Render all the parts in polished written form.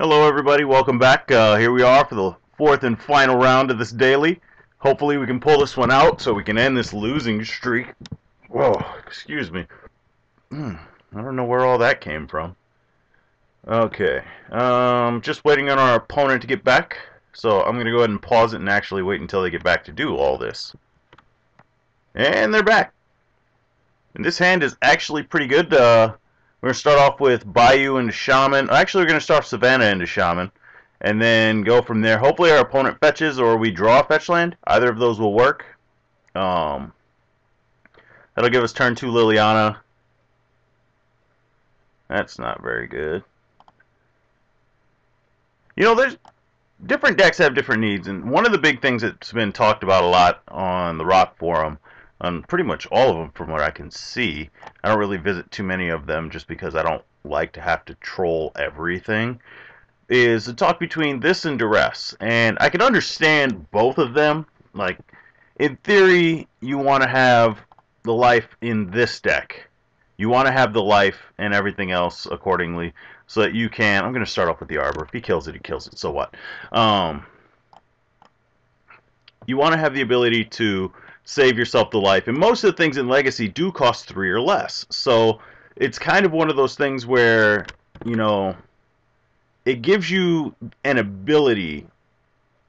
Hello everybody, welcome back. Here we are for the fourth and final round of this daily. Hopefully we can pull this one out so we can end this losing streak. Whoa, excuse me. I don't know where all that came from. Okay, just waiting on our opponent to get back. So I'm going to go ahead and pause it and actually wait until they get back to do all this. And they're back. And this hand is actually pretty good. We're going to start off with Bayou into Shaman. Actually, we're going to start Savannah into Shaman. And then go from there. Hopefully our opponent fetches or we draw a fetch land. Either of those will work. That'll give us turn 2 Liliana. That's not very good. You know, there's different decks have different needs, and one of the big things that's been talked about a lot on the Rock Forum, on pretty much all of them from what I can see, I don't really visit too many of them just because I don't like to have to troll everything, is the talk between this and Duress. And I can understand both of them. Like, in theory, you want to have the life in this deck. You want to have the life and everything else accordingly so that you can... I'm going to start off with the Arbor. If he kills it, he kills it. So what? You want to have the ability to save yourself the life. And most of the things in Legacy do cost 3 or less. So it's kind of one of those things where, you know... it gives you an ability,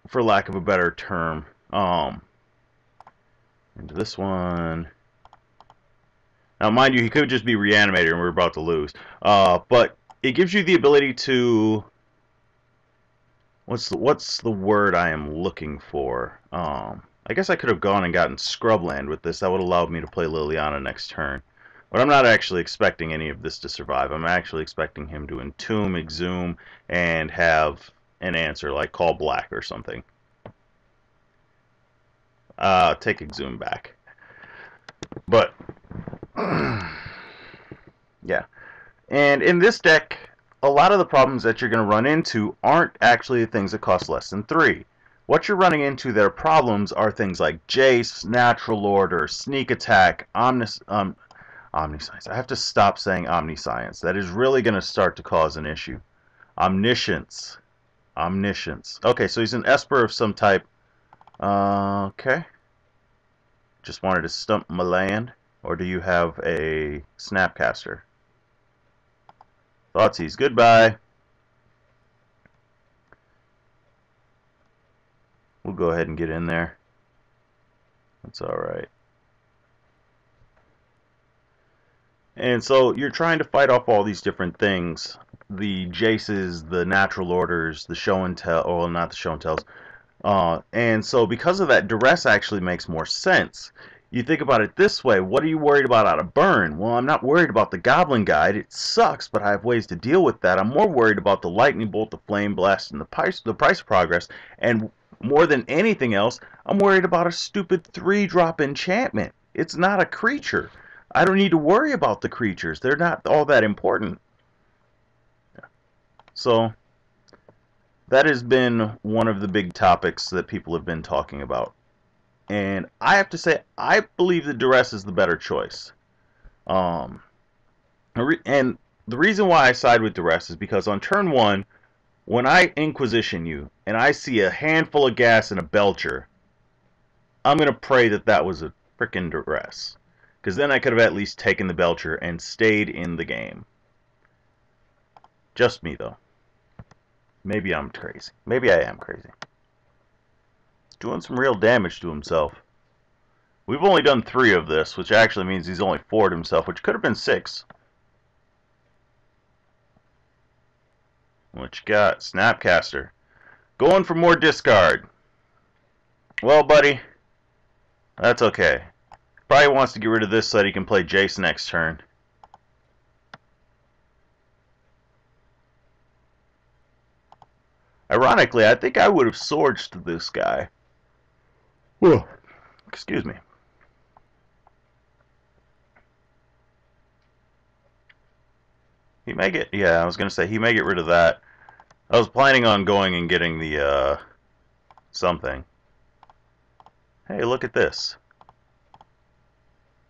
for lack of a better term, into this one. Now, mind you, he could just be reanimated and we're about to lose. But it gives you the ability to... What's the word I am looking for? I guess I could have gone and gotten Scrubland with this. That would have allowed me to play Liliana next turn. But I'm not actually expecting any of this to survive. I'm actually expecting him to entomb, exhume, and have an answer, like call black or something. Take exhume back. But, yeah. And in this deck, a lot of the problems that you're going to run into aren't actually the things that cost less than 3. What you're running into that are problems are things like Jace, Natural Order, Sneak Attack, Omniscience. I have to stop saying Omniscience. That is really going to start to cause an issue. Omniscience. Omniscience. Okay, so he's an Esper of some type. Okay. Just wanted to stump my land. Or do you have a Snapcaster? Thoughtseize. Goodbye. We'll go ahead and get in there. That's alright. And so you're trying to fight off all these different things. The Jaces, the Natural Orders, the Show and Tell, well, not the Show and Tells. And so because of that, Duress actually makes more sense. You think about it this way, what are you worried about out of burn? Well, I'm not worried about the Goblin Guide. It sucks, but I have ways to deal with that. I'm more worried about the Lightning Bolt, the Flame Blast, and the price of progress. And more than anything else, I'm worried about a stupid 3-drop enchantment. It's not a creature. I don't need to worry about the creatures. They're not all that important. So that has been one of the big topics that people have been talking about. And I have to say, I believe that Duress is the better choice. And the reason why I side with Duress is because on turn 1, when I Inquisition you, and I see a handful of gas and a Belcher, I'm going to pray that that was a frickin' Duress. Because then I could have at least taken the Belcher and stayed in the game. Just me, though. Maybe I'm crazy. Maybe I am crazy. Doing some real damage to himself. We've only done 3 of this, which actually means he's only 4'd himself, which could have been 6. What you got? Snapcaster. Going for more discard. Well, buddy, that's okay. Probably wants to get rid of this so that he can play Jace next turn. Ironically, I think I would have Swordged this guy. Whoa. Excuse me. He may get... yeah, I was going to say, he may get rid of that. I was planning on going and getting the, something. Hey, look at this.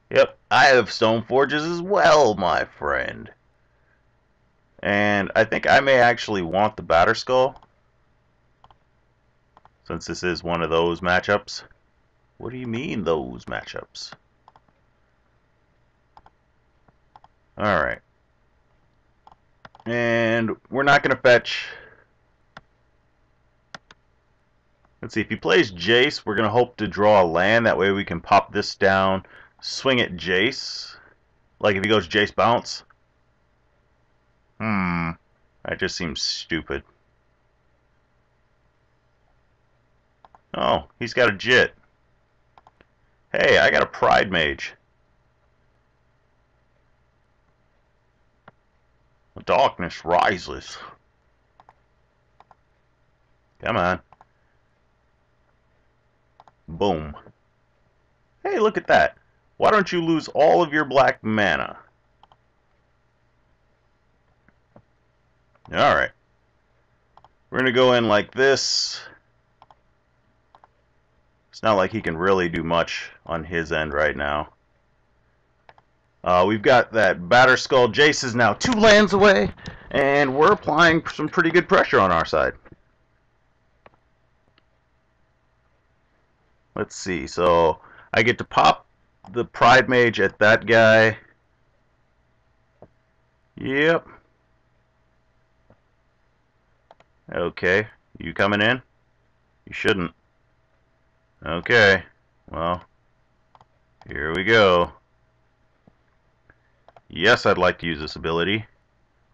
Yep, I have Stone Forges as well, my friend. And I think I may actually want the Batter Skull, since this is one of those matchups. What do you mean, those matchups? Alright. And we're not going to fetch. Let's see, if he plays Jace, we're going to hope to draw a land. That way we can pop this down, swing at Jace. Like if he goes Jace bounce. That just seems stupid. Oh, he's got a Jit. Hey, I got a Pride Mage. The darkness rises. Come on. Boom. Hey, look at that. Why don't you lose all of your black mana? Alright. We're going to go in like this. It's not like he can really do much on his end right now. We've got that Batter Skull. Jace is now 2 lands away, and we're applying some pretty good pressure on our side. Let's see. So I get to pop the Pride Mage at that guy. Yep. Okay. You coming in? You shouldn't. Okay. Well, here we go. Yes, I'd like to use this ability.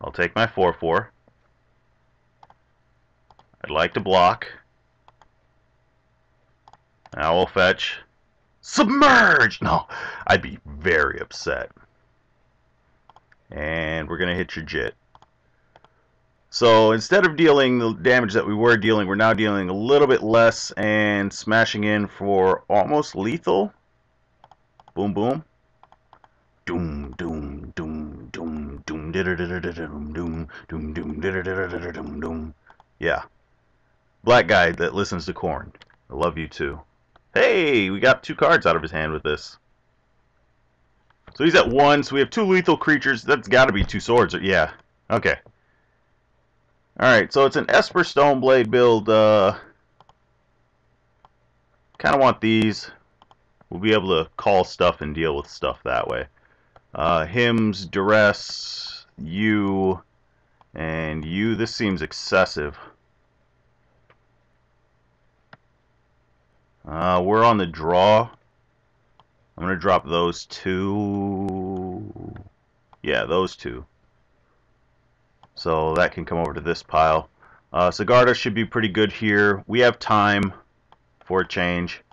I'll take my 4/4. I'd like to block. Now we'll fetch. Submerge! No, I'd be very upset. And we're going to hit your Jit. So instead of dealing the damage that we were dealing, we're now dealing a little bit less and smashing in for almost lethal. Boom, boom. Doom, doom, doom, doom, doom, doom, doom, doom, doom, doom, doom. Yeah. Black guy that listens to Korn. I love you too. Hey, we got 2 cards out of his hand with this. So he's at 1, so we have 2 lethal creatures. That's got to be 2 swords. Yeah. Okay. Alright, so it's an Esper Stoneblade build. Kind of want these. We'll be able to call stuff and deal with stuff that way. Hymns, Duress, you, and you. This seems excessive. We're on the draw. I'm going to drop those 2. Yeah, those 2. So that can come over to this pile. Sigarda should be pretty good here. We have time for a change.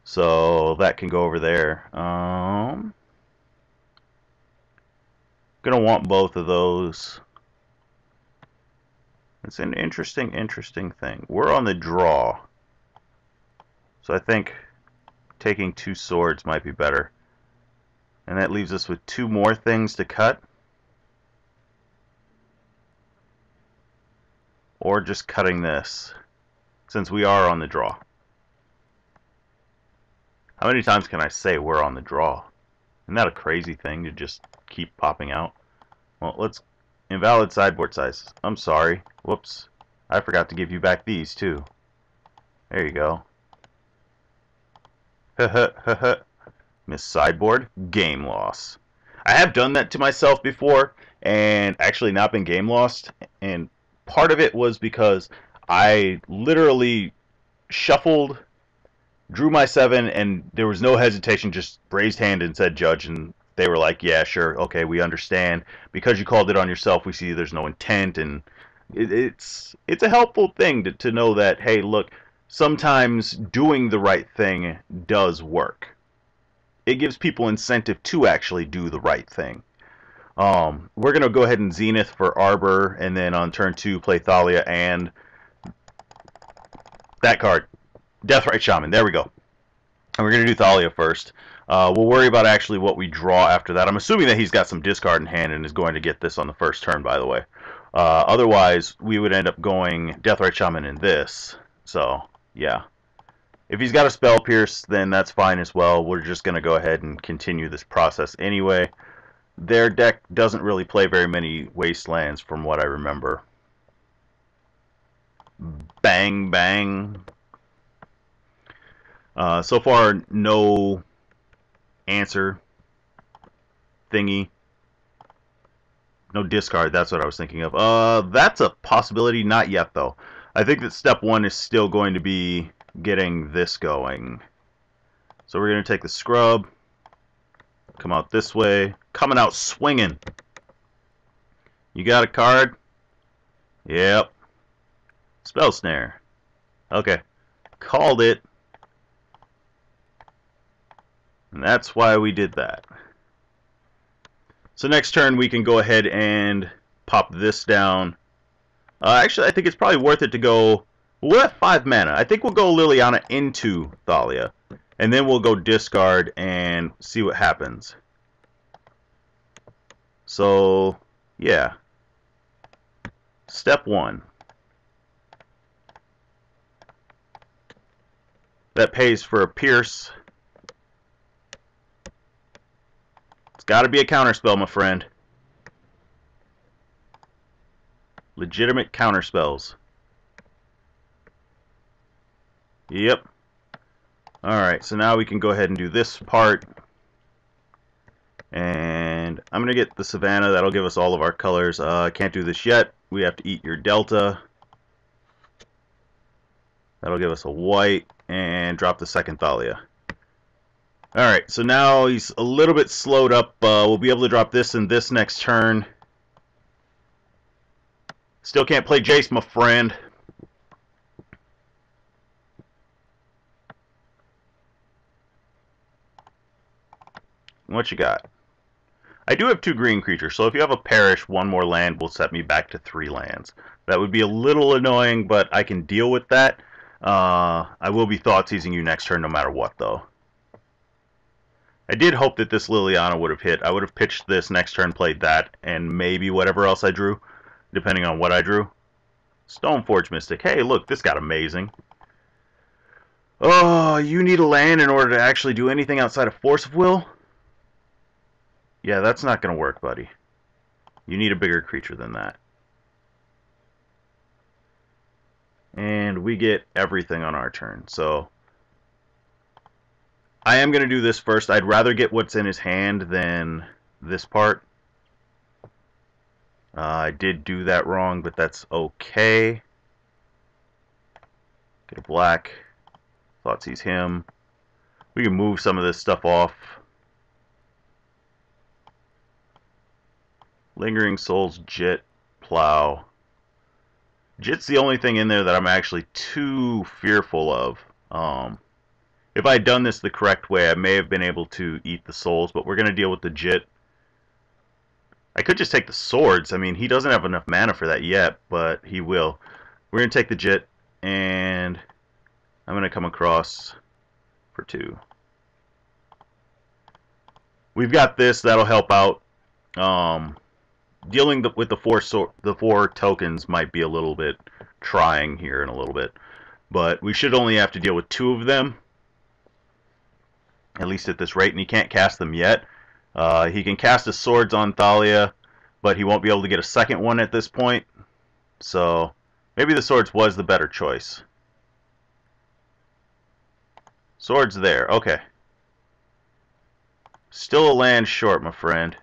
So that can go over there. Gonna want both of those. It's an interesting thing. We're on the draw. So I think taking 2 swords might be better. And that leaves us with 2 more things to cut. Or just cutting this, since we are on the draw. How many times can I say we're on the draw? Isn't that a crazy thing to just keep popping out? Well, let's invalid sideboard size. I'm sorry. Whoops. I forgot to give you back these too. There you go. Miss sideboard. Game loss. I have done that to myself before and actually not been game lost. And part of it was because I literally shuffled, drew my 7, and there was no hesitation, just raised hand and said judge, and they were like, yeah, sure, okay, we understand. Because you called it on yourself, we see there's no intent, and it's a helpful thing to know that, hey, look, sometimes doing the right thing does work. It gives people incentive to actually do the right thing. We're going to go ahead and Zenith for Arbor, and then on turn 2 play Thalia and that card, Deathrite Shaman. There we go. And we're going to do Thalia first. We'll worry about actually what we draw after that. I'm assuming that he's got some discard in hand and is going to get this on the first turn, by the way. Otherwise, we would end up going Deathrite Shaman in this. So, yeah. If he's got a Spell Pierce, then that's fine as well. We're just going to go ahead and continue this process anyway. their deck doesn't really play very many wastelands from what I remember. Bang, bang. So far, no answer thingy. No discard, that's what I was thinking of. That's a possibility, not yet though. I think that step one is still going to be getting this going. So we're going to take the scrub, come out this way, coming out swinging. You got a card? Yep. Spell Snare. Okay. Called it. And that's why we did that. So next turn we can go ahead and pop this down. Actually, I think it's probably worth it to go... We're at 5 mana. I think we'll go Liliana into Thalia. And then we'll go discard and see what happens. So, yeah. Step 1. That pays for a Pierce. It's got to be a counterspell, my friend. Legitimate counterspells. Yep. Alright, so now we can go ahead and do this part. And I'm going to get the Savannah. That'll give us all of our colors. I can't do this yet. We have to eat your Delta. That'll give us a white. And drop the second Thalia. Alright, so now he's a little bit slowed up. We'll be able to drop this and this next turn. Still can't play Jace, my friend. What you got? I do have 2 green creatures, so if you have a Perish, 1 more land will set me back to 3 lands. That would be a little annoying, but I can deal with that. I will be Thoughtseizing you next turn no matter what, though. I did hope that this Liliana would have hit. I would have pitched this next turn, played that, and maybe whatever else I drew, depending on what I drew. Stoneforge Mystic. Hey, look, this got amazing. Oh, you need a land in order to actually do anything outside of Force of Will? Yeah, that's not going to work, buddy. You need a bigger creature than that. And we get everything on our turn. So I am going to do this first. I'd rather get what's in his hand than this part. I did do that wrong, but that's okay. Get a black. Thoughtseize him. We can move some of this stuff off. Lingering Souls, Jit, Plow. Jit's the only thing in there that I'm actually too fearful of. If I had done this the correct way, I may have been able to eat the souls, but we're going to deal with the Jit. I could just take the swords. I mean, he doesn't have enough mana for that yet, but he will. We're going to take the Jit, and I'm going to come across for 2. We've got this. That'll help out. Dealing with the 4 tokens might be a little bit trying here in a little bit. But we should only have to deal with 2 of them. At least at this rate. And he can't cast them yet. He can cast his swords on Thalia, but he won't be able to get a second one at this point. So maybe the swords was the better choice. Swords there. Okay. Still a land short, my friend.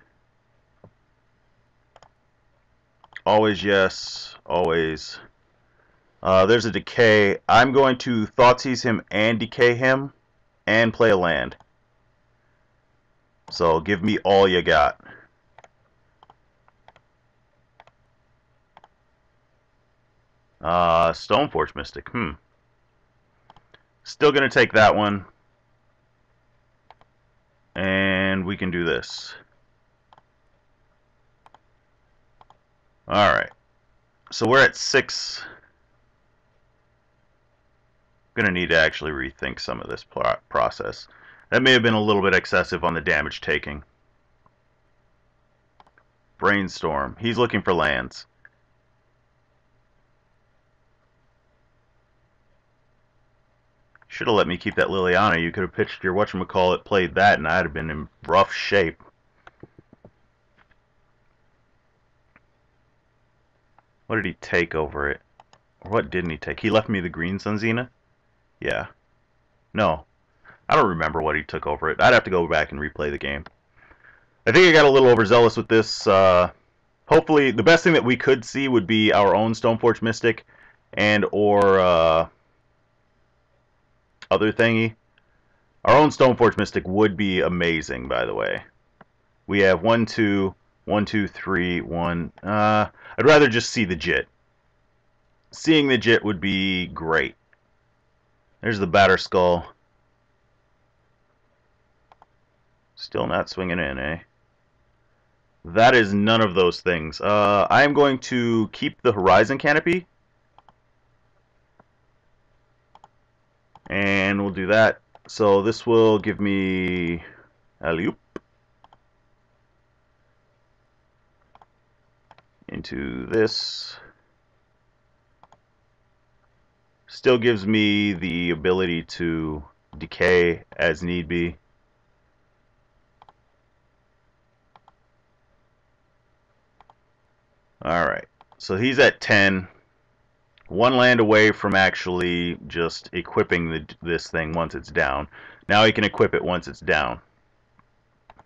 Always yes. Always. There's a decay. I'm going to Thoughtseize him and decay him and play a land. So give me all you got. Stoneforge Mystic. Still going to take that one. And we can do this. Alright. So we're at 6. I'm going to need to actually rethink some of this process. That may have been a little bit excessive on the damage taking. Brainstorm. He's looking for lands. Should have let me keep that Liliana. You could have pitched your whatchamacallit, played that, and I'd have been in rough shape. What did he take over it? Or what didn't he take? He left me the green Sunzina? Yeah. No. I don't remember what he took over it. I'd have to go back and replay the game. I think I got a little overzealous with this. Hopefully, the best thing that we could see would be our own Stoneforge Mystic and or other thingy. Our own Stoneforge Mystic would be amazing, by the way. We have 1, 2, 1, 2, 3, 1. I'd rather just see the Jit. Seeing the Jit would be great. There's the Batter Skull. Still not swinging in, eh? That is none of those things. I am going to keep the Horizon Canopy. And we'll do that. So this will give me alley-oop into this. Still gives me the ability to decay as need be. Alright, so he's at 10. One land away from actually just equipping this thing once it's down. Now he can equip it once it's down.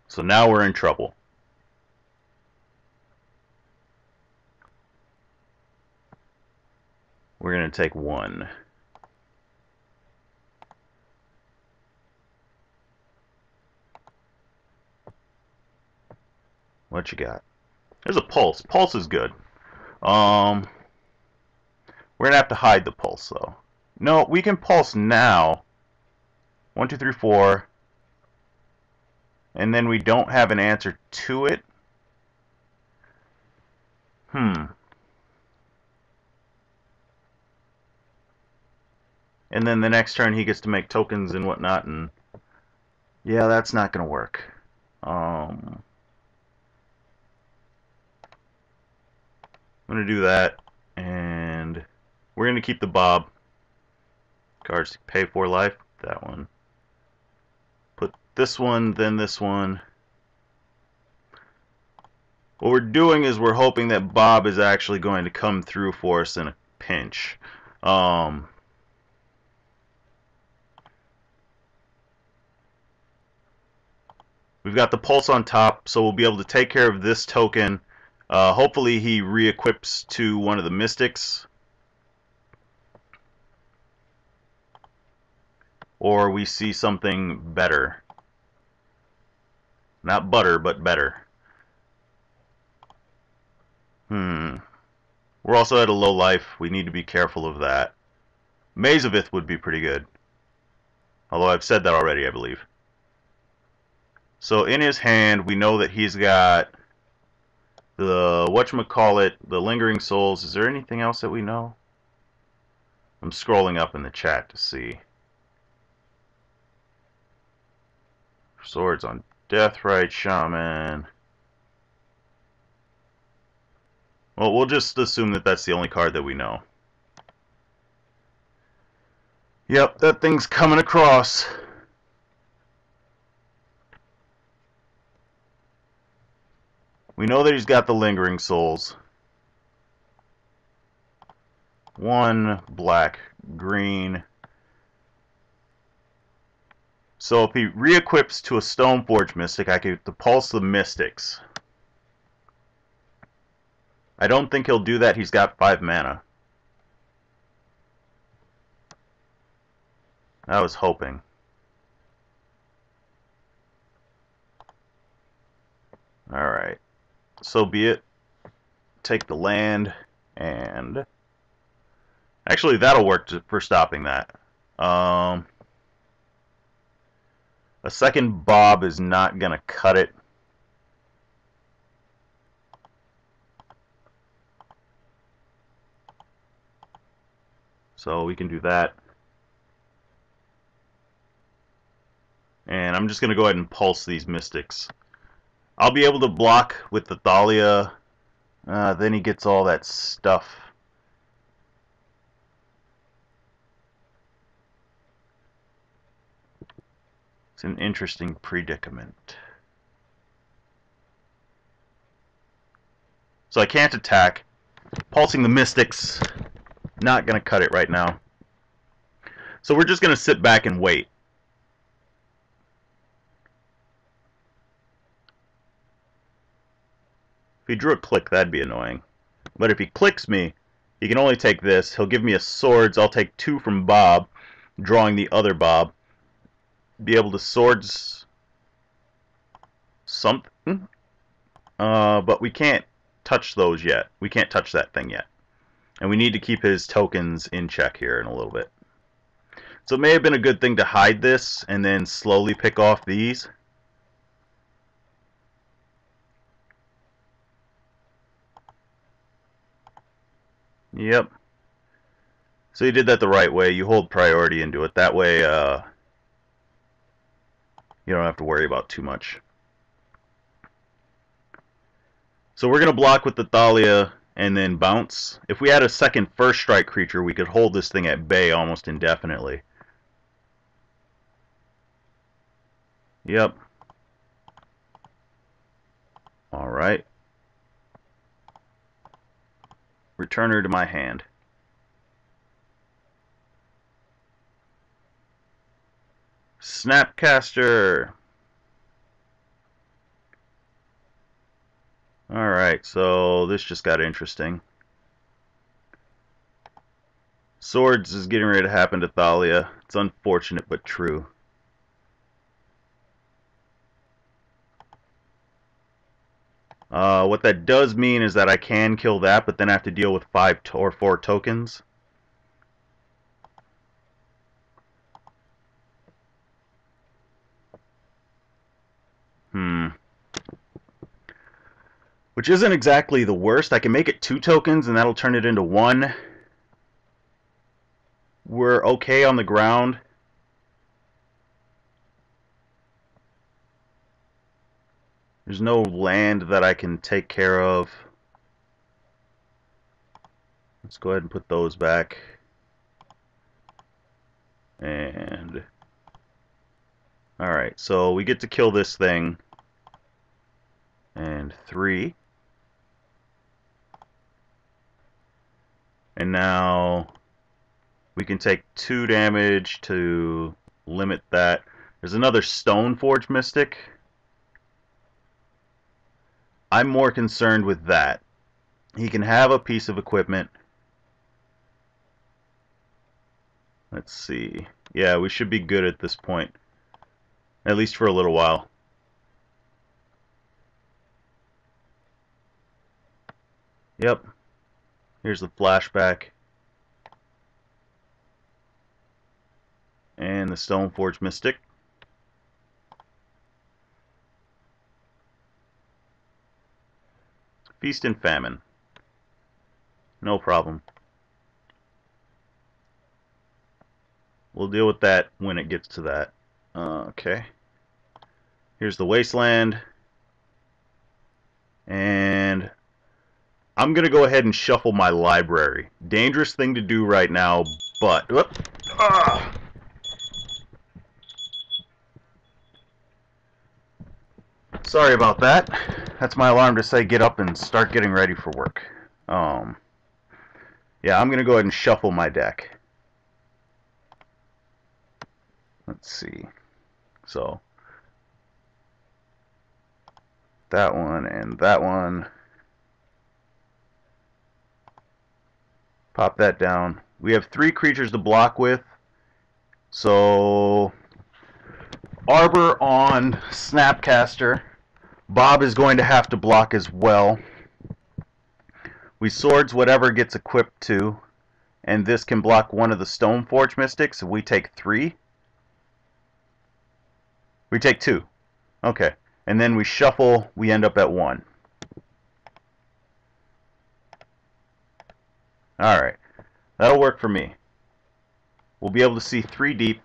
So now we're in trouble. We're going to take 1. What you got? There's a pulse. Pulse is good. We're going to have to hide the pulse, though. No, we can pulse now. 1, 2, 3, 4. And then we don't have an answer to it. And then the next turn he gets to make tokens and whatnot, and yeah, that's not going to work. I'm going to do that, and we're going to keep the Bob. Cards to pay for life, that one. Put this one, then this one. What we're doing is we're hoping that Bob is actually going to come through for us in a pinch. We've got the pulse on top, so we'll be able to take care of this token. Hopefully he re-equips to one of the mystics. Or we see something better. Not butter, but better. We're also at a low life. We need to be careful of that. Mazavith would be pretty good. Although I've said that already, I believe. So in his hand, we know that he's got the whatchamacallit, the Lingering Souls. Is there anything else that we know? I'm scrolling up in the chat to see. Swords on Deathrite Shaman. Well, we'll just assume that that's the only card that we know. Yep, that thing's coming across. We know that he's got the Lingering Souls. 1 black, green. So if he re-equips to a Stoneforge Mystic, I could pulse the Mystics. I don't think he'll do that. He's got 5 mana. I was hoping. Alright. So be it. Take the land, and actually that'll work for stopping that. A second Bob is not going to cut it. So we can do that. And I'm just going to go ahead and pulse these Mystics. I'll be able to block with the Thalia. Then he gets all that stuff. It's an interesting predicament. So I can't attack. Pulsing the Mystics, not going to cut it right now. So we're just going to sit back and wait. If he drew a click, that'd be annoying. But if he clicks me, he can only take this. He'll give me a swords. I'll take 2 from Bob, drawing the other Bob. Be able to swords something. But we can't touch those yet. We can't touch that thing yet. And we need to keep his tokens in check here in a little bit. So it may have been a good thing to hide this and then slowly pick off these. Yep. So you did that the right way. You hold priority into it. That way you don't have to worry about too much. So we're going to block with the Thalia and then bounce. If we had a second first strike creature, we could hold this thing at bay almost indefinitely. Yep. Alright. Return her to my hand. Snapcaster. Alright, so this just got interesting. Swords is getting ready to happen to Thalia. It's unfortunate but true. What that does mean is that I can kill that, but then I have to deal with 5 or 4 tokens. Which isn't exactly the worst. I can make it 2 tokens and that'll turn it into 1. We're okay on the ground. There's no land that I can take care of. Let's go ahead and put those back. And alright, so we get to kill this thing. And 3. And now we can take 2 damage to limit that. There's another Stoneforge Mystic. I'm more concerned with that. He can have a piece of equipment. Let's see. Yeah, we should be good at this point. At least for a little while. Yep. Here's the flashback. And the Stoneforge Mystic. Feast and Famine. No problem. We'll deal with that when it gets to that. Okay. Here's the Wasteland. And I'm going to go ahead and shuffle my library. Dangerous thing to do right now, but... Sorry about that. That's my alarm to say get up and start getting ready for work. Yeah, I'm going to go ahead and shuffle my deck. Let's see. So, that one and that one. Pop that down. We have 3 creatures to block with. So, Arbor on Snapcaster. Bob is going to have to block as well. We swords whatever gets equipped to. And this can block one of the Stoneforge Mystics. We take 3. We take 2. Okay. And then we shuffle. We end up at 1. Alright. That'll work for me. We'll be able to see 3 deep.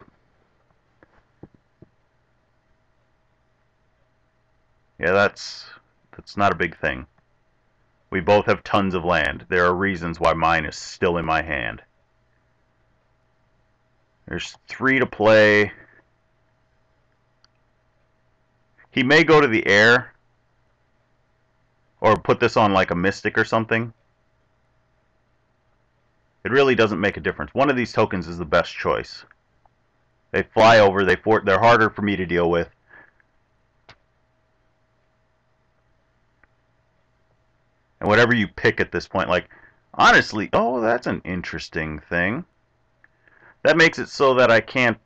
Yeah, that's not a big thing. We both have tons of land. There are reasons why mine is still in my hand. There's 3 to play. He may go to the air. Or put this on like a Mystic or something. It really doesn't make a difference. One of these tokens is the best choice. They fly over, they're harder for me to deal with. And whatever you pick at this point, like, honestly, oh, that's an interesting thing. That makes it so that I can't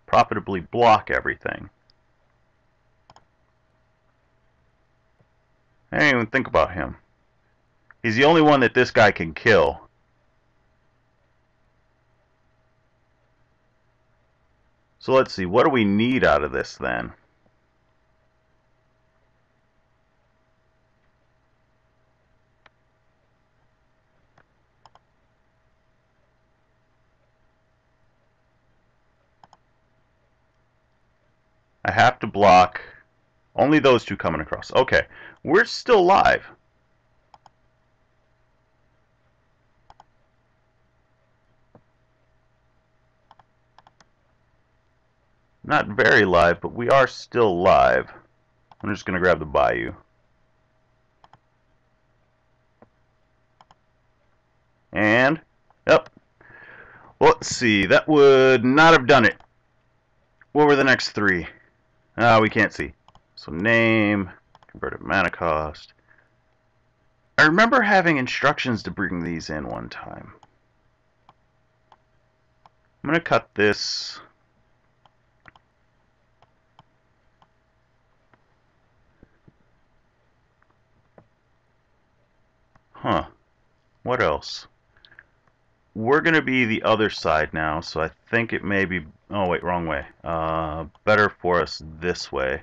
profitably block everything. I didn't even think about him. He's the only one that this guy can kill. So let's see, what do we need out of this then? I have to block only those two coming across. Okay, we're still live. Not very live, but we are still live. I'm just going to grab the Bayou. And, yep. Well, let's see. That would not have done it. What were the next three? We can't see. So name, converted mana cost. I remember having instructions to bring these in one time. I'm going to cut this. Huh. What else? We're going to be the other side now, so I think it may be... Oh, wait, wrong way. Better for us this way.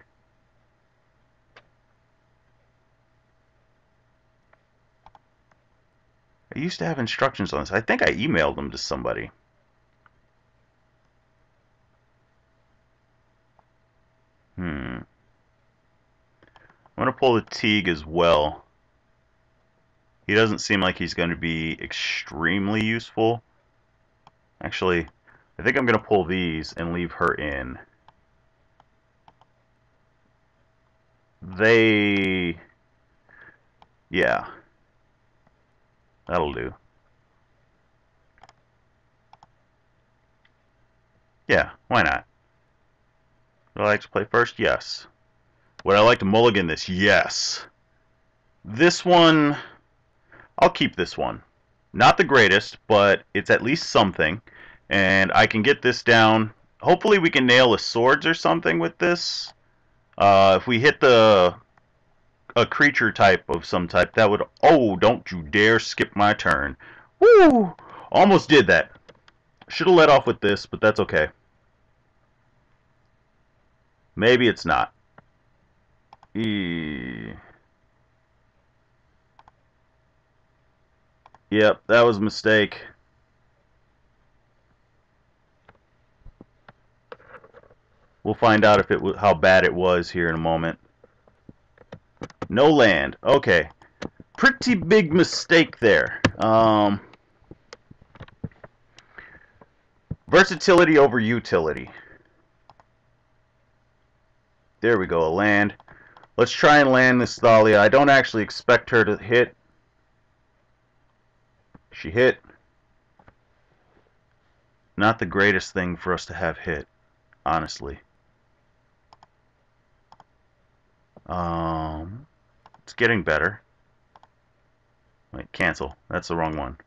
I used to have instructions on this. I think I emailed them to somebody. I'm going to pull the Teague as well. He doesn't seem like he's going to be extremely useful. Actually, I think I'm going to pull these and leave her in. Yeah. That'll do. Yeah, why not? Would I like to play first? Yes. Would I like to mulligan this? Yes. This one, I'll keep this one. Not the greatest, but it's at least something. And I can get this down. Hopefully we can nail a swords or something with this. If we hit a creature type of some type, that would... Oh, don't you dare skip my turn. Woo! Almost did that. Should have let off with this, but that's okay. Maybe it's not. Yep, that was a mistake. We'll find out if it how bad it was here in a moment. No land. Okay. Pretty big mistake there. Versatility over utility. There we go, a land. Let's try and land this Thalia. I don't actually expect her to hit. She hit. Not the greatest thing for us to have hit, honestly. It's getting better. Wait, cancel. That's the wrong one.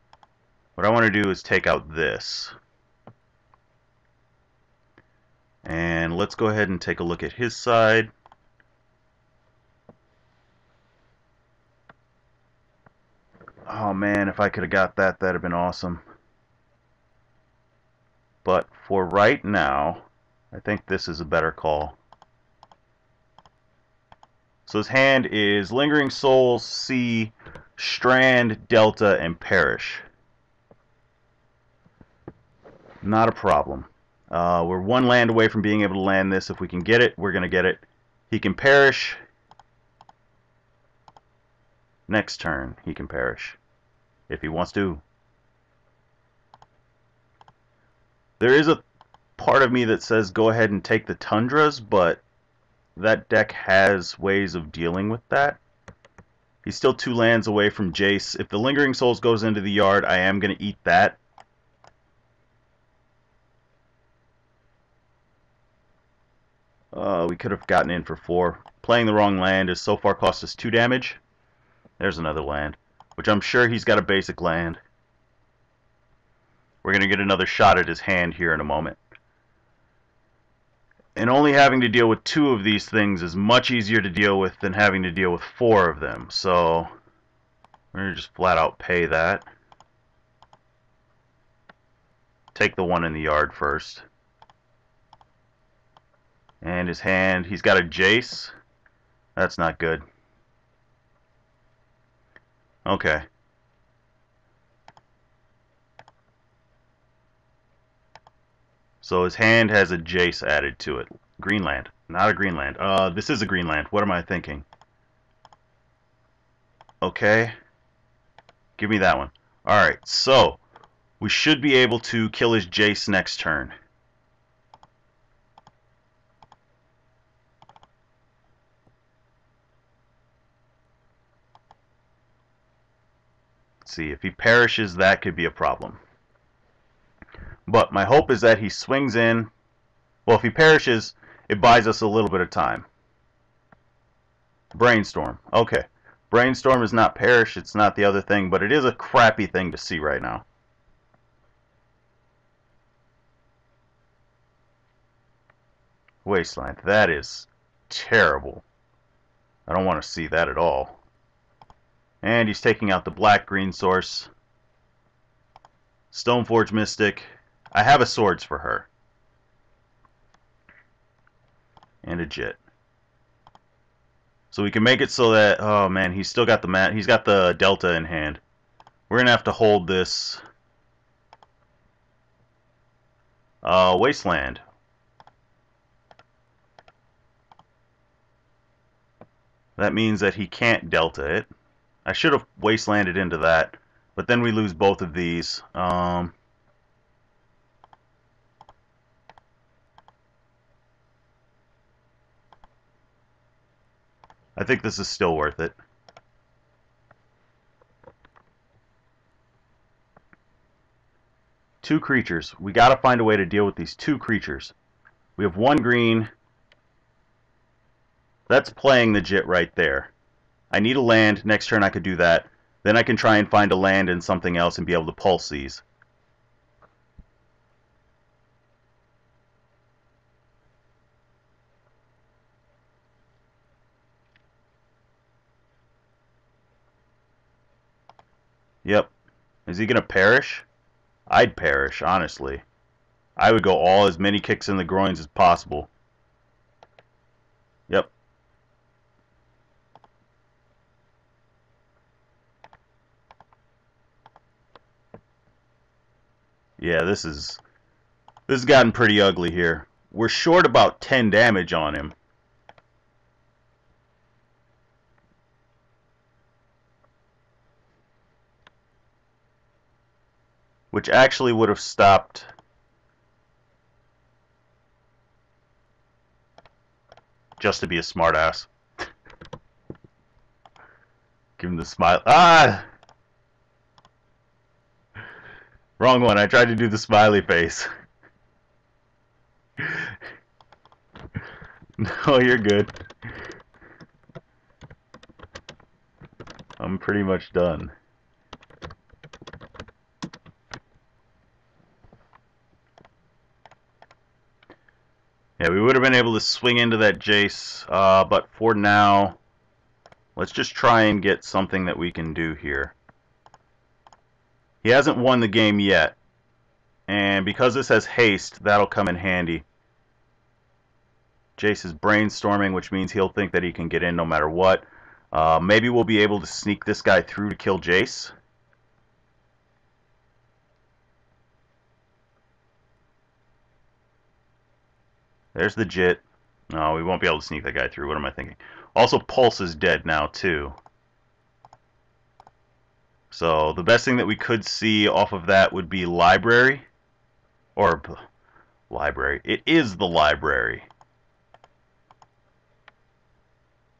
What I want to do is take out this. And let's go ahead and take a look at his side. Oh man, if I could have got that, that'd have been awesome. But for right now, I think this is a better call. So his hand is Lingering Soul, Sea, Strand, Delta, and Perish. Not a problem. We're one land away from being able to land this. If we can get it, we're going to get it. He can perish. Next turn, he can perish. If he wants to. There is a part of me that says go ahead and take the Tundras, but that deck has ways of dealing with that. He's still 2 lands away from Jace. If the Lingering Souls goes into the yard, I am going to eat that. We could have gotten in for 4. Playing the wrong land has so far cost us 2 damage. There's another land, which I'm sure he's got a basic land. We're going to get another shot at his hand here in a moment. And only having to deal with 2 of these things is much easier to deal with than having to deal with 4 of them. So we're going to just flat out pay that. Take the one in the yard first. And his hand, he's got a Jace. That's not good. Okay. So his hand has a Jace added to it. Greenland. Not a Greenland. This is a Greenland. What am I thinking? Okay. Give me that one. Alright, so we should be able to kill his Jace next turn. Let's see, if he perishes, that could be a problem. But my hope is that he swings in. Well, if he perishes, it buys us a little bit of time. Brainstorm. Okay. Brainstorm is not perish, it's not the other thing, but it is a crappy thing to see right now. Wasteland. That is terrible. I don't want to see that at all. And he's taking out the black-green source. Stoneforge Mystic. I have a swords for her. And a Jit. So we can make it so that, oh man, he's still got he's got the Delta in hand. We're gonna have to hold this Wasteland. That means that he can't Delta it. I should have Wastelanded into that, but then we lose both of these. I think this is still worth it. Two creatures. We gotta find a way to deal with these 2 creatures. We have 1 green. That's playing the Jit right there. I need a land. Next turn I could do that. Then I can try and find a land in something else and be able to pulse these. Yep. Is he going to perish? I'd perish, honestly. I would go as many kicks in the groins as possible. Yep. Yeah, this has gotten pretty ugly here. We're short about 10 damage on him. Which actually would have stopped. Just to be a smartass. Give him the smile. Ah! Wrong one. I tried to do the smiley face. No, you're good. I'm pretty much done. Yeah, we would have been able to swing into that Jace, but for now, let's just try and get something that we can do here. He hasn't won the game yet, and because this has haste, that'll come in handy. Jace is brainstorming, which means he'll think that he can get in no matter what. Maybe we'll be able to sneak this guy through to kill Jace. There's the Jit. No, we won't be able to sneak that guy through. What am I thinking? Also, Pulse is dead now, too. So, the best thing that we could see off of that would be Library. Or, Library. It is the Library.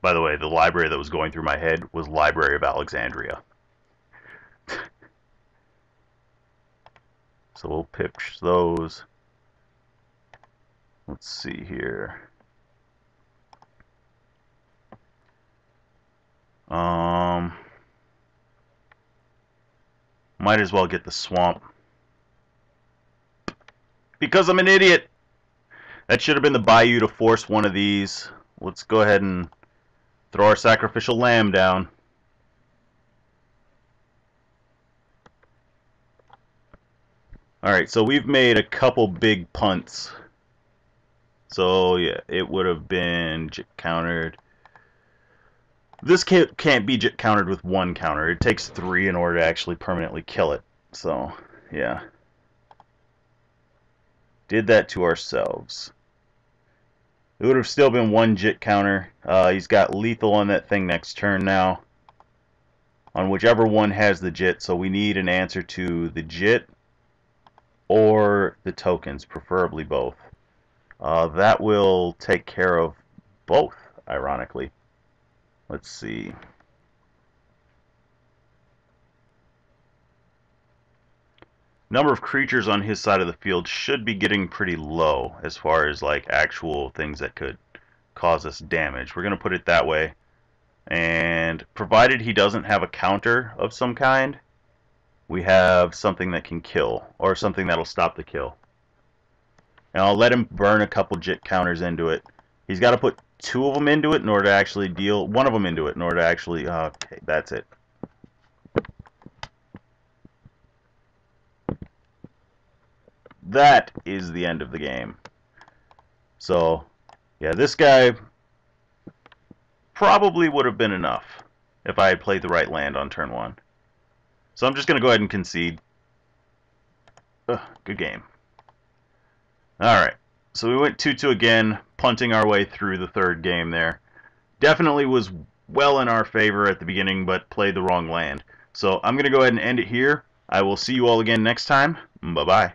By the way, the library that was going through my head was Library of Alexandria. So we'll pitch those. Let's see here. Might as well get the swamp. Because I'm an idiot! That should have been the Bayou to force one of these. Let's go ahead and throw our sacrificial lamb down. Alright, so we've made a couple big punts. So yeah, it would have been countered. This can't be countered with one counter. It takes 3 in order to actually permanently kill it. So, yeah. Did that to ourselves. It would have still been 1 jit counter. He's got lethal on that thing next turn now. On whichever one has the jit. So we need an answer to the jit or the tokens, preferably both. That will take care of both, ironically. Let's see. Number of creatures on his side of the field should be getting pretty low as far as like actual things that could cause us damage. We're going to put it that way. And provided he doesn't have a counter of some kind, we have something that can kill, or something that'll stop the kill. And I'll let him burn a couple jit counters into it. He's got to put 2 of them into it in order to actually deal, 1 of them into it in order to actually, okay, that's it. That is the end of the game. So, yeah, this guy probably would have been enough if I had played the right land on turn 1. So I'm just going to go ahead and concede. Good game. Alright, so we went 2-2 again, punting our way through the 3rd game there. Definitely was well in our favor at the beginning, but played the wrong land. So I'm going to go ahead and end it here. I will see you all again next time. Bye-bye.